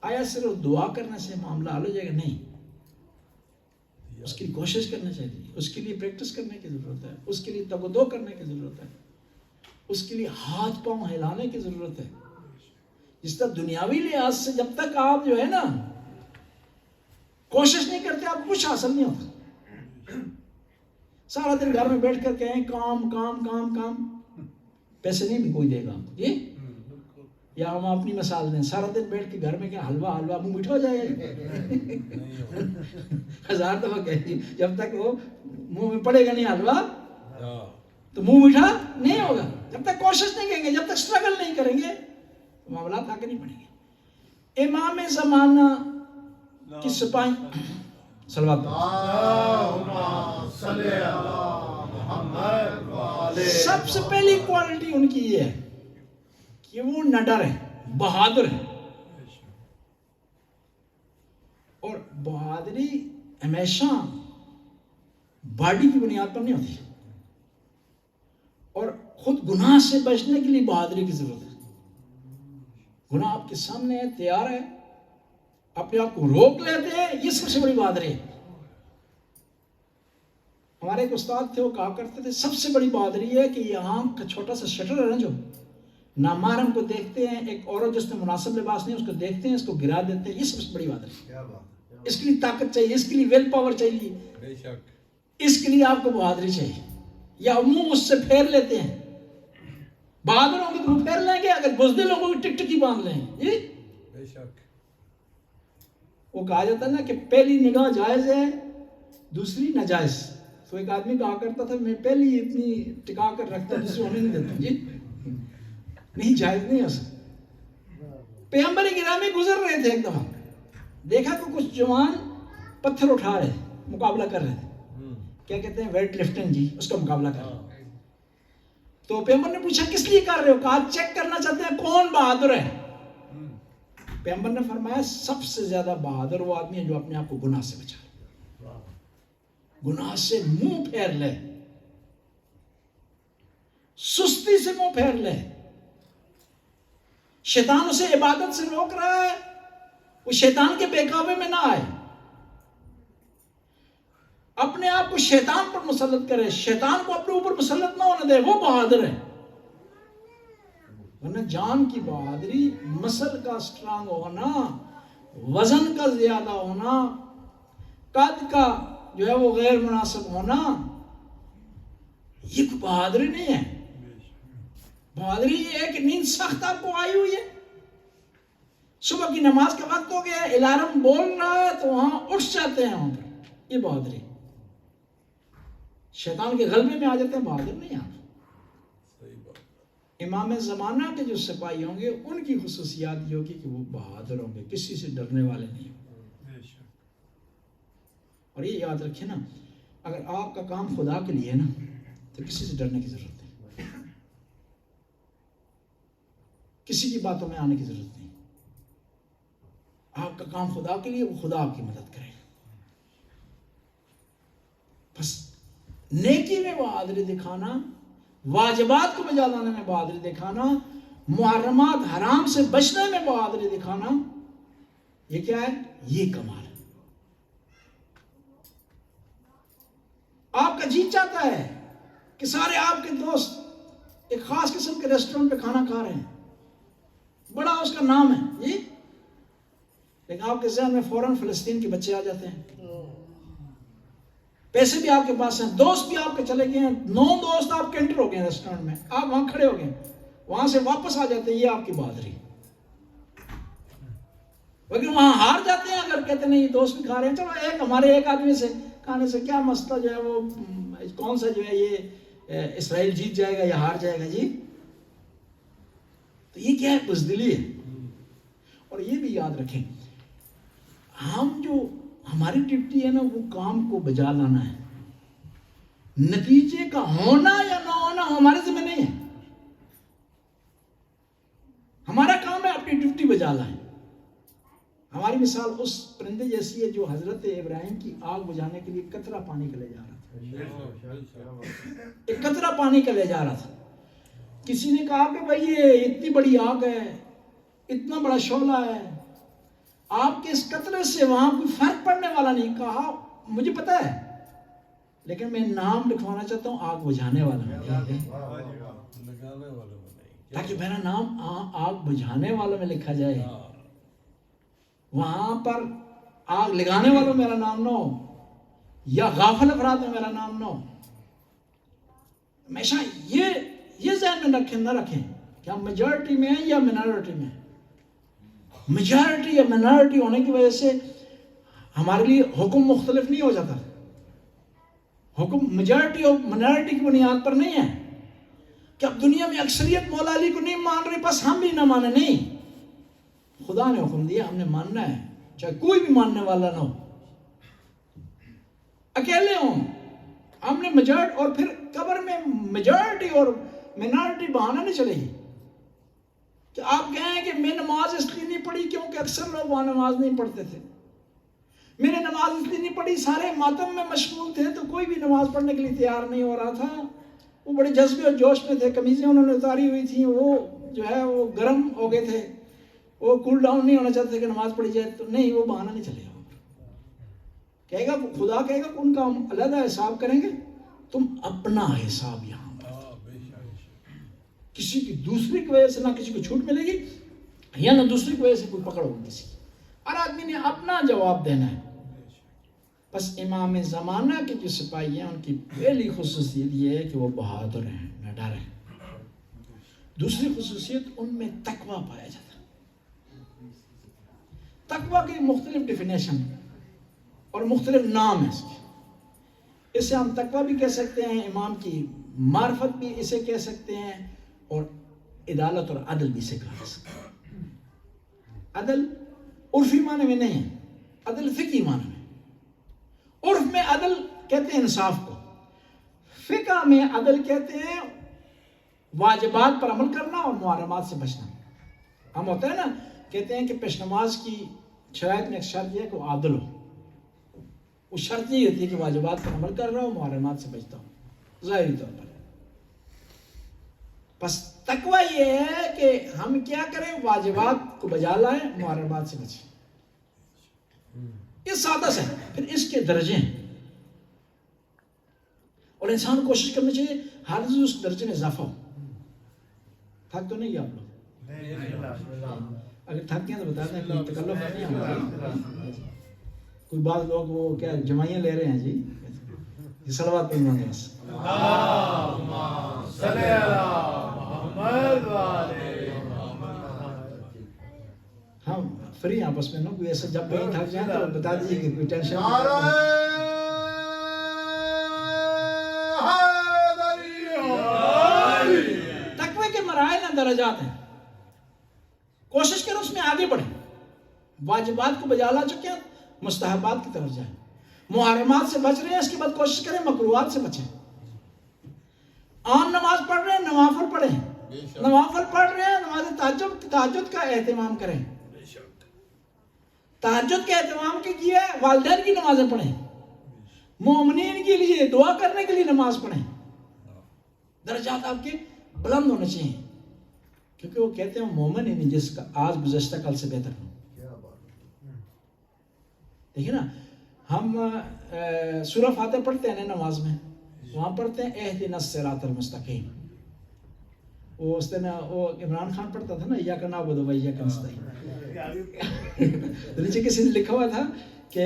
آیا صرف دعا کرنے سے معاملہ حل ہو جائے گا؟ نہیں. اس کی کوشش کرنا چاہیے، اس کے لیے پریکٹس کرنے کی ضرورت ہے، اس کے لیے تگ و دو کرنے کی ضرورت ہے، اس کے لیے ہاتھ پاؤں ہلانے کی ضرورت ہے. جس طرح دنیاوی لحاظ سے جب تک آپ جو ہے نا کوشش نہیں کرتے آپ کچھ حاصل نہیں ہوتا. سارا دن گھر میں بیٹھ کر کہیں کام کام کام کام، پیسے نہیں بھی کوئی دے گا آپ کو. جی یا ہم اپنی مثال دیں، سارا دن بیٹھ کے گھر میں کہ حلوہ حلوہ منہ میٹھا ہو جائے گا. 1000 دفعہ کہیں جب تک وہ منہ میں پڑے گا نہیں حلوہ تو منہ میٹھا نہیں ہوگا. جب تک کوشش نہیں کریں گے، جب تک سٹرگل نہیں کریں گے تو معاملات آگے نہیں بڑھیں گے. امام زمانہ کی سپاہی صلوات سب سے پہلی کوالٹی ان کی یہ ہے کہ وہ نڈر ہے، بہادر ہے. اور بہادری ہمیشہ باڈی کی بنیاد پر نہیں ہوتی، اور خود گناہ سے بچنے کے لیے بہادری کی ضرورت ہے. گناہ آپ کے سامنے ہے، تیار ہے، اپنے آپ کو روک لیتے ہیں، یہ سب سے بڑی بہادری ہے. ہمارے ایک استاد تھے، وہ کہا کرتے تھے سب سے بڑی بہادری ہے کہ یہ آنکھ کا چھوٹا سا شٹر ہے نا، جو نامحرم کو دیکھتے ہیں، ایک عورت جس نے مناسب لباس نہیں اس کو دیکھتے ہیں، اس کو گرا دیتے ہیں. یہ سب سے بڑی بہادری ہے. اس کے لیے طاقت چاہیے، اس کے لیے ویل پاور چاہیے، اس کے لیے آپ کو بہادری چاہیے. یا منہ اس سے پھیر لیتے ہیں. بہادر ہوں گے تو منہ پھیر لیں گے، اگر بزدل ہوں گے ٹک ٹکی باندھ لیں گے. وہ کہا جاتا ہے نا کہ پہلی نگاہ جائز ہے، دوسری ناجائز. تو ایک آدمی کہا کرتا تھا میں پہلی اتنی ٹکا کر رکھتا دوسری ہونے نہیں دیتا. جی نہیں، جائز نہیں ہو سکتا. پیغمبر گرامی گزر رہے تھے، ایک دفعہ دیکھا کہ کچھ جوان پتھر اٹھا رہے مقابلہ کر رہے تھے، کیا کہتے ہیں ویٹ لفٹنگ، جی اس کا مقابلہ کر رہے. تو پیغمبر نے پوچھا کس لیے کر رہے ہو؟ کہا چیک کرنا چاہتے ہیں کون بہادر ہے. پیغمبر نے فرمایا سب سے زیادہ بہادر وہ آدمی ہے جو اپنے آپ کو گناہ سے بچائے. گناہ سے منہ پھیر لے, سستی سے منہ پھیر لے. شیطان اسے عبادت سے روک رہا ہے, وہ شیطان کے بہکاوے میں نہ آئے, اپنے آپ کو شیطان پر مسلط کرے, شیطان کو اپنے اوپر مسلط نہ ہونے دے. وہ بہادر ہے. ورنہ جان کی بہادری, مسل کا سٹرانگ ہونا, وزن کا زیادہ ہونا, قد کا جو ہے وہ غیر مناسب ہونا, یہ کوئی بہادری نہیں ہے. بہادری یہ ہے کہ نیند سخت آپ کو آئی ہوئی ہے, صبح کی نماز کا وقت ہو گیا ہے, الارم بول رہا ہے تو وہاں اٹھ جاتے ہیں وہاں پر, یہ بہادری. شیطان کے غلبے میں آ جاتے ہیں, بہادر نہیں آپ. امام زمانہ کے جو سپاہی ہوں گے ان کی خصوصیات یہ ہوگی کہ وہ بہادر ہوں گے, کسی سے ڈرنے والے نہیں ہوں گے. اور یہ یاد رکھیں نا, اگر آپ کا کام خدا کے لیے ہے نا تو کسی سے ڈرنے کی ضرورت نہیں, کسی کی باتوں میں آنے کی ضرورت نہیں. آپ کا کام خدا کے لیے, وہ خدا آپ کی مدد کرے. بس نیکی میں بہادری دکھانا, واجبات کو بجا لانے میں بہادری دکھانا, محرمات حرام سے بچنے میں بہادری دکھانا, یہ کیا ہے؟ یہ کمال ہے. آپ کا جی چاہتا ہے کہ سارے آپ کے دوست ایک خاص قسم کے ریسٹورنٹ پہ کھانا کھا رہے ہیں, بڑا اس کا نام ہے جی, لیکن آپ کے ذہن میں فوراً فلسطین کے بچے آ جاتے ہیں. پیسے بھی آپ کے پاس ہیں, دوست بھی آپ کے چلے گئے ہیں, 9 دوست آپ کے انٹر ہو گئے ہیں ریسٹورنٹ میں, آپ وہاں کھڑے ہو گئے, وہاں سے واپس آ جاتے ہیں, یہ آپ کی بہادری. لیکن وہاں ہار جاتے ہیں اگر کہتے نہیں دوست بھی کھا رہے ہیں, چلو ہمارے ایک آدمی سے کھانے سے کیا مسئلہ, جو ہے وہ کون سا جو ہے یہ اسرائیل جیت جائے گا یا ہار جائے گا جی. تو یہ کیا ہے؟ بزدلی ہے. اور یہ بھی یاد رکھیں, ہم جو ہماری ڈیوٹی ہے نا وہ کام کو بجا لانا ہے, نتیجے کا ہونا یا نہ ہونا ہمارے ذمہ نہیں ہے. ہمارا کام ہے اپنی ڈیوٹی بجا لائیں. ہماری مثال اس پرندے جیسی ہے جو حضرت ابراہیم کی آگ بجھانے کے لیے قطرہ پانی کا لے جا رہا تھا, ایک قطرہ پانی کا لے جا رہا تھا. کسی نے کہا کہ بھائی یہ اتنی بڑی آگ ہے, اتنا بڑا شعلہ ہے, آپ کے اس قطرے سے وہاں کوئی فرق پڑنے والا نہیں. کہا مجھے پتا ہے, لیکن میں نام لکھوانا چاہتا ہوں آگ بجھانے والا میں, تاکہ میرا نام آگ بجھانے والوں میں لکھا جائے. وہاں پر آگ لگانے والوں میرا نام نہ ہو, یا غافل افراد میں میرا نام نہ ہو. ہمیشہ یہ ذہن میں رکھیں, نہ رکھیں کہ ہم میجورٹی میں ہیں یا منارٹی میں. میجورٹی یا منارٹی ہونے کی وجہ سے ہمارے لیے حکم مختلف نہیں ہو جاتا. حکم میجورٹی اور منارٹی کی بنیاد پر نہیں ہے کہ اب دنیا میں اکثریت مولا علی کو نہیں مان رہی بس ہم بھی نہ مانے. نہیں, خدا نے حکم دیا, ہم نے ماننا ہے, چاہے کوئی بھی ماننے والا نہ ہو, اکیلے ہوں. ہم نے میجورٹی, اور پھر قبر میں میجورٹی اور منارٹی بہانا نہیں چلے گی کہ آپ کہیں کہ میں نماز اس لیے نہیں پڑھی کیونکہ اکثر لوگ وہاں نماز نہیں پڑھتے تھے, میں نے نماز اس لیے نہیں پڑھی سارے ماتم میں مشغول تھے تو کوئی بھی نماز پڑھنے کے لیے تیار نہیں ہو رہا تھا, وہ بڑے جذبے اور جوش میں تھے, قمیضیں انہوں نے اتاری ہوئی تھیں, وہ جو ہے وہ گرم ہو گئے تھے, وہ کول ڈاؤن نہیں ہونا چاہتے کہ نماز پڑھی جائے. تو نہیں, وہ بہانہ نہیں چلے گا. کہے گا خدا کہے گا ان کا ہم علیحدہ حساب کریں گے, تم اپنا حساب یہاں کسی کی دوسری کی وجہ سے نہ کسی کو چھوٹ ملے گی یا نہ دوسری کی وجہ سے کوئی پکڑ ہوگی کسی کی. ہر آدمی نے اپنا جواب دینا ہے. بس امام زمانہ کے جو سپاہی ہیں ان کی پہلی خصوصیت یہ ہے کہ وہ بہادر ہیں, نہ ڈر ہیں. دوسری خصوصیت ان میں تقویٰ پایا جاتا ہے. تقویٰ کی مختلف ڈیفینیشن اور مختلف نام ہیں اس کے. اسے ہم تقویٰ بھی کہہ سکتے ہیں, امام کی معرفت بھی اسے کہہ سکتے ہیں, اور عدالت اور عدل بھی اسے کہا سکتے ہیں. عدل عرفی معنی میں نہیں ہے, عدل فقہی معنی میں. عرف میں عدل کہتے ہیں انصاف کو, فقہ میں عدل کہتے ہیں واجبات پر عمل کرنا اور محرمات سے بچنا. ہم ہوتا ہے نا, کہتے ہیں کہ پیش نماز کی شرائط میں ایک شرط یہ ہے کہ وہ عادل ہو, وہ شرط یہ ہوتی ہے کہ واجبات پر عمل کر رہا ہوں، محرمات سے بچتا ہوں ظاہری طور پر. بس تقوی یہ ہے کہ ہم کیا کریں، واجبات کو بجا لائیں، محرمات سے بچیں. یہ سادہ سا ہے. پھر اس کے درجے ہیں اور انسان کو کوشش کرنی چاہیے ہر روز اس درجے میں اضافہ ہو. تھک تو نہیں گیا آپ لوگ؟ اگر تھک گئے تو بتا دیں، کوئی تکلف نہیں ہمارا. کوئی بعض لوگ وہ کیا جمعیاں لے رہے ہیں جی، یہ صلوات پہ مانگے بس. ہم فری آپس میں نا، کوئی ایسا جب کہیں تھک جائیں تو بتا دیجیے کہ کوئی ٹینشن تقوی کے مراحل ہیں، درجات ہیں. کوشش کرو اس میں آگے بڑھیں. واجبات کو بجا لا چکے ہیں، مستحبات کی طرف جائیں. محرمات سے بچ رہے ہیں، اس کے بعد کوشش کریں مکروہات سے بچیں. عام نماز پڑھ رہے ہیں، نوافل پڑھیں. نوافل پڑھ رہے ہیں، نماز تہجد کا اہتمام کریں. تہجد کے اہتمام کے کیا ہے، والدین کی نمازیں پڑھیں. مومنین کے لیے دعا کرنے کے لیے نماز پڑھیں. درجات آپ کے بلند ہونے چاہیے، کیونکہ وہ کہتے ہیں مومن ہی جس کا آج گزشتہ کل سے بہتر ہو. دیکھیں نا، ہم سورہ فاتحہ پڑھتے ہیں نماز میں، وہاں پڑھتے ہیں اہدنا الصراط المستقیم. وہ اس دن وہ عمران خان پڑھتا تھا نا، ایاک نعبد و ایاک نستعین. نیچے کسی نے لکھا ہوا تھا کہ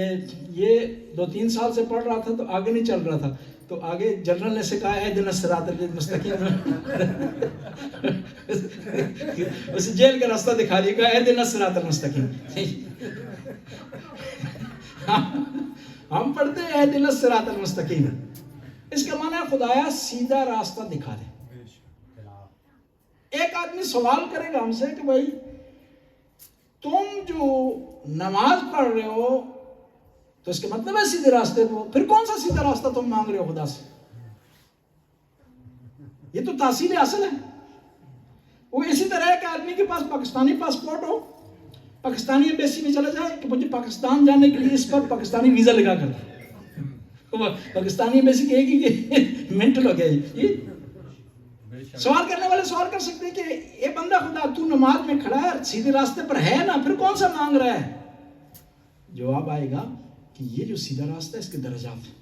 یہ 2-3 سال سے پڑھ رہا تھا تو آگے نہیں چل رہا تھا، تو آگے جنرل نے سے کہا اہدنا الصراط المستقیم. اسے جیل کا راستہ دکھا دیا، کہا اہدنا الصراط المستقیم. ہم پڑھتے ہیں اہدنا الصراط المستقیم، اس کا معنی ہے خدایا سیدھا راستہ دکھا دے. ایک آدمی سوال کرے گا ہم سے کہ بھائی تم جو نماز پڑھ رہے ہو تو اس کا مطلب ہے سیدھے راستے پہ، پھر کون سا سیدھا راستہ تم مانگ رہے ہو خدا سے؟ یہ تو تحصیل اصل ہے. وہ اسی طرح ہے کہ آدمی کے پاس پاکستانی پاسپورٹ ہو، پاکستانی ایمبیسی میں چلا جائے کہ مجھے پاکستان جانے کے لیے اس پر پاکستانی ویزا لگا کر. پاکستانی ایمبیسی کہے گی کہ مینٹل ہو گیا. یہ سوال کرنے والے سوال کر سکتے ہیں کہ اے بندہ خدا تو نماز میں کھڑا ہے، سیدھے راستے پر ہے نا، پھر کون سا مانگ رہا ہے؟ جواب آئے گا کہ یہ جو سیدھا راستہ ہے اس کے درجات ہیں.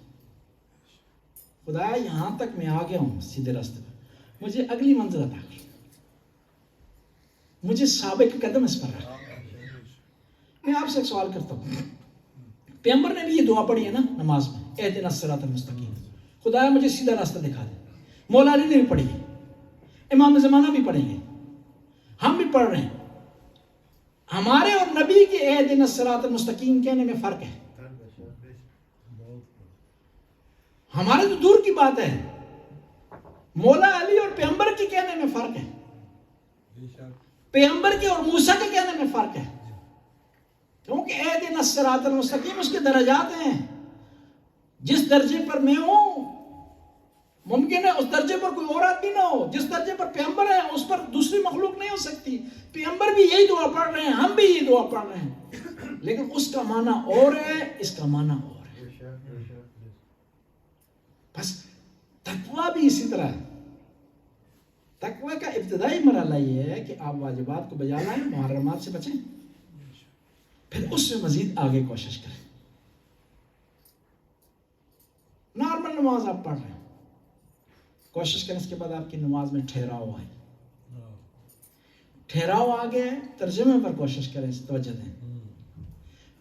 خدا یہاں تک میں آ گیا ہوں سیدھے راستے پر، مجھے اگلی منزل عطا کر، مجھے سابق قدم اس پر رکھ. میں آپ سے ایک سوال کرتا ہوں، پیغمبر نے بھی یہ دعا پڑھی ہے نا نماز میں، اہدنا الصراط المستقیم، خدایا مجھے سیدھا راستہ دکھا دے. مولا علی نے بھی پڑھی ہے، امام زمانہ بھی پڑھیں گے، ہم بھی پڑھ رہے ہیں. ہمارے اور نبی کے اہدنا الصراط المستقیم کہنے میں فرق ہے. ہمارے تو دور کی بات ہے، مولا علی اور پیغمبر کے کہنے میں فرق ہے. پیغمبر کے اور موسیٰ کے کہنے میں فرق ہے، کیونکہ اہدنا الصراط المستقیم اس کے درجات ہیں. جس درجے پر میں ہوں ممکن ہے اس درجے پر کوئی اور آدمی نہ ہو. جس درجے پر پیغمبر ہے اس پر دوسری مخلوق نہیں ہو سکتی. پیغمبر بھی یہی دعا پڑھ رہے ہیں، ہم بھی یہی دعا پڑھ رہے ہیں، لیکن اس کا معنی اور ہے، اس کا معنی اور ہے. بس تقویٰ بھی اسی طرح ہے. تقویٰ کا ابتدائی مرحلہ یہ ہے کہ آپ واجبات کو بجا لائیں، محرمات سے بچیں، پھر اس سے مزید آگے کوشش کریں. نارمل نماز آپ پڑھ رہے ہیں، کوشش کریں اس کے بعد آپ کی نماز میں ٹھہراؤ آئے. ٹھہراؤ آ گیا ہے، ترجمے پر کوشش کریں، توجہ دیں.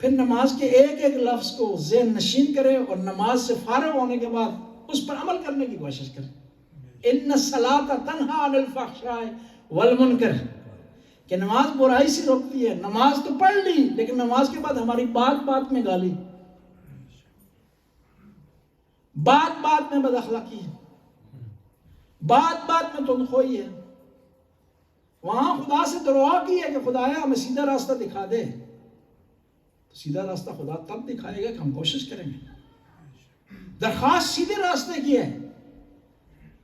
پھر نماز کے ایک ایک لفظ کو ذہن نشین کریں اور نماز سے فارغ ہونے کے بعد اس پر عمل کرنے کی کوشش کریں. ان الصلاۃ تنہی عن الفحشاء والمنکر، کہ نماز برائی سے روکتی ہے. نماز تو پڑھ لی لیکن نماز کے بعد ہماری بات بات میں گالی، بات بات میں بد اخلاقی ہے، بات بات میں تندخوئی ہے. وہاں خدا سے دعا کی ہے کہ خدایا ہمیں سیدھا راستہ دکھا دے. تو سیدھا راستہ خدا تب دکھائے گا کہ ہم کوشش کریں گے. درخواست سیدھے راستے کی ہے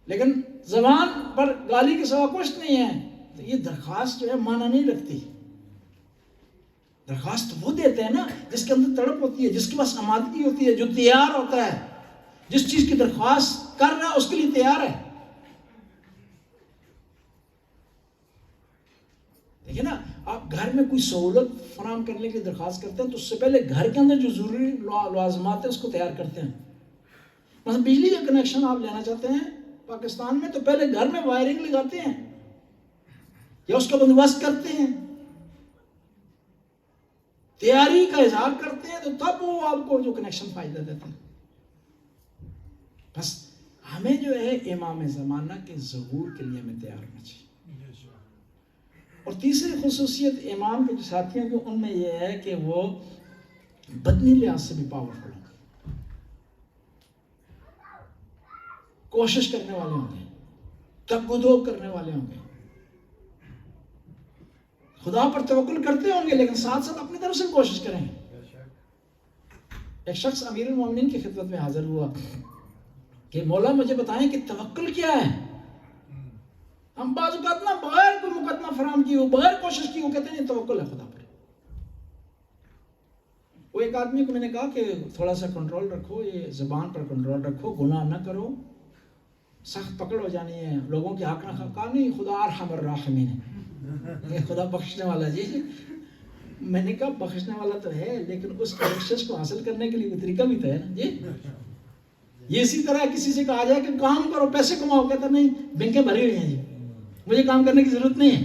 لیکن زبان پر گالی کے سوا کچھ نہیں ہے، تو یہ درخواست جو ہے معنی نہیں رکھتی. درخواست وہ دیتے ہیں نا جس کے اندر تڑپ ہوتی ہے, جس کے پاس آمادگی ہوتی ہے, جو تیار ہوتا ہے, جس چیز کی درخواست کر رہا ہے اس کے لیے تیار ہے. دیکھیں نا, آپ گھر میں کوئی سہولت فراہم کرنے کی درخواست کرتے ہیں تو اس سے پہلے گھر کے اندر جو ضروری لوازمات ہیں اس کو تیار کرتے ہیں. مثلا بجلی کا کنیکشن آپ لینا چاہتے ہیں پاکستان میں تو پہلے گھر میں وائرنگ لگاتے ہیں یا اس کا بندوبست کرتے ہیں, تیاری کا اظہار کرتے ہیں, تو تب وہ آپ کو جو کنیکشن فائدہ دیتے ہیں. بس ہمیں جو ہے امام زمانہ کے ظہور کے لیے ہمیں تیار ہونا چاہیے. اور تیسری خصوصیت امام کے جو ساتھیوں کی ان میں یہ ہے کہ وہ بدنی لحاظ سے بھی پاورفل ہوں گے, کوشش کرنے والے ہوں گے, تگ و دو کرنے والے ہوں گے, خدا پر توکل کرتے ہوں گے لیکن ساتھ ساتھ اپنی طرف سے کوشش کریں گے. ایک شخص امیر المومنین کی خدمت میں حاضر ہوا کہ مولا مجھے بتائیں کہ توکل کیا ہے. ہم بعض اوقات نا بغیر کوئی مقدمہ فراہم کی ہو, بغیر کوشش کی ہو, کہتے ہیں توکل ہے خدا پر. وہ ایک آدمی کو میں نے کہا کہ تھوڑا سا کنٹرول رکھو, یہ زبان پر کنٹرول رکھو, گناہ نہ کرو, سخت پکڑ ہو جانی ہے, لوگوں کے حق نہ کہا. نہیں, خدا ارحم الراحمین ہے, یہ خدا بخشنے والا. جی میں نے کہا بخشنے والا تو ہے لیکن اس بخشش کو حاصل کرنے کے لیے کوئی طریقہ بھی تو ہے نا. جی یہ اسی طرح کسی سے کہا جائے کہ کام کرو پیسے کماؤ, کہتا نہیں بینکیں بھری ہوئی ہیں جی, مجھے کام کرنے کی ضرورت نہیں ہے.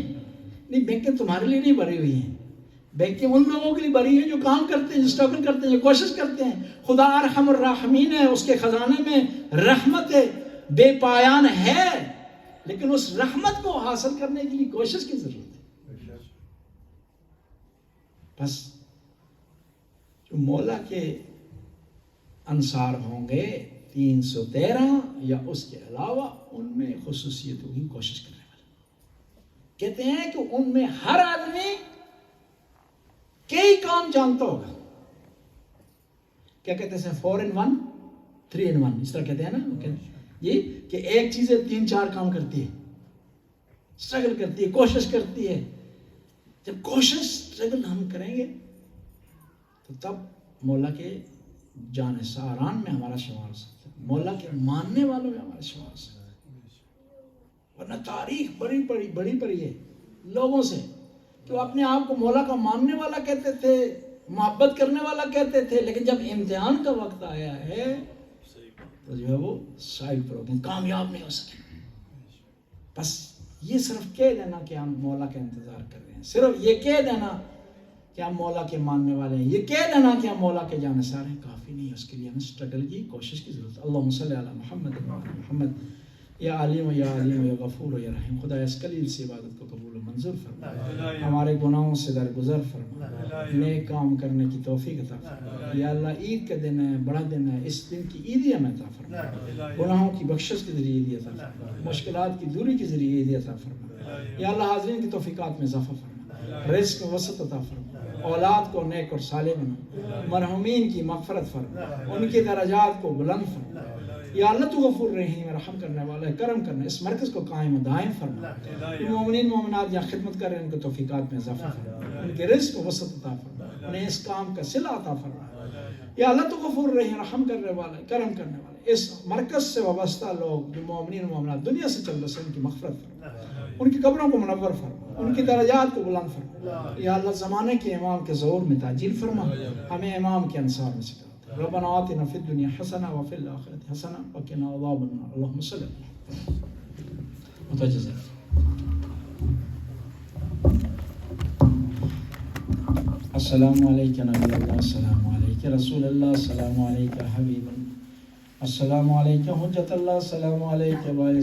نہیں, بینکیں تمہارے لیے نہیں بھری ہوئی ہیں, بینکیں ان لوگوں کے لیے بھری ہیں جو کام کرتے ہیں, جو اسٹرگل کرتے ہیں, جو کوشش کرتے ہیں. خدا ارحم الراحمین ہے, اس کے خزانے میں رحمت بے پایان ہے, لیکن اس رحمت کو حاصل کرنے کے لیے کوشش کی ضرورت ہے. بس جو مولا کے انصار ہوں گے 313 یا اس کے علاوہ, ان میں خصوصیت ہوگی کوشش کرنے والے. کہتے ہیں کہ ان میں ہر آدمی کئی کام جانتا ہوگا. کیا کہتے ہیں 4 in 1 3 in 1 اس طرح کہتے ہیں نا جی, کہ ایک چیز 3-4 کام کرتی ہے, اسٹرگل کرتی ہے, کوشش کرتی ہے. جب کوشش اسٹرگل ہم کریں گے تو تب مولا کے جانثاران میں ہمارا شمار ہو سکتا ہے, مولا کے ماننے والوں میں ہمارا شمار ہو سکتا ہے. ورنہ تاریخ بڑی پڑی ہے لوگوں سے کہ وہ اپنے آپ کو مولا کا ماننے والا کہتے تھے, محبت کرنے والا کہتے تھے, لیکن جب امتحان کا وقت آیا ہے تو جو ہے وہ سائڈ پر ہو گئے, کامیاب نہیں ہو سکے. بس یہ صرف کہہ دینا کہ ہم مولا کا انتظار کر رہے ہیں, صرف یہ کہہ دینا کہ ہم مولا کے ماننے والے ہیں, یہ کہہ دینا کہ ہم مولا کے جانثار ہیں, کافی نہیں. اس کے لیے ہمیں اسٹرگل کی, کوشش کی ضرورت ہے. اللہم صلی علی محمد محمد. یا علیم یا غفور یا رحیم. خدا اس قلیل سے عبادت کو قبول و منظور فرما, ہمارے گناہوں سے درگزر فرما, نیک کام کرنے کی توفیق عطا فرما. یا اللہ عید کا دن ہے, بڑا دن ہے, اس دن کی عیدی ہمیں عطا فرما, گناہوں کی بخشش کے ذریعے عیدی عطا فرما, مشکلات کی دوری کے ذریعے عیدی عطا فرما. یا اللہ حاضرین کی توفیقات میں اضافہ فرما, رزق و وسعت عطا فرما, اولاد کو نیک اور صالح بنا, مرحومین کی مغفرت فرما, ان کے درجات کو بلند فرما. یا اللہ تو غفور رحیم, رحم کرنے والا ہے, کرم کرنا. اس مرکز کو قائم و دائم فرما. مومنین مومنات یا خدمت کر رہے ہیں ان کو توفیقات میں اضافہ فرما, ان کے رزق و وسعت عطا فرما, انہیں اس کام کا صلہ عطا فرما. یا اللہ تو غفور رحیم, رحم کرنے والا ہے, کرم کرنے والا ہے. اس مرکز سے وابستہ لوگ جو مومنین مومنات دنیا سے چل رہے ہیں ان کی مغفرت فرما, ان کی قبروں کو منور فرما, ان کی درجات کو بلند فرما. یا اللہ زمانے کے امام کے ظہور میں تاجیل فرما, ہمیں امام کے انصار میں سے. ربنا آتنا فی الدنیا حسنہ وفی الآخرۃ حسنہ وقنا عذاب النار. اللہم صلی اللہ متجزا. السلام علیکم نبی اللہ, السلام علیکم رسول اللہ, السلام علیکم حبیب اللہ, السلام علیکم حجت اللہ, السلام علیکم وآلہ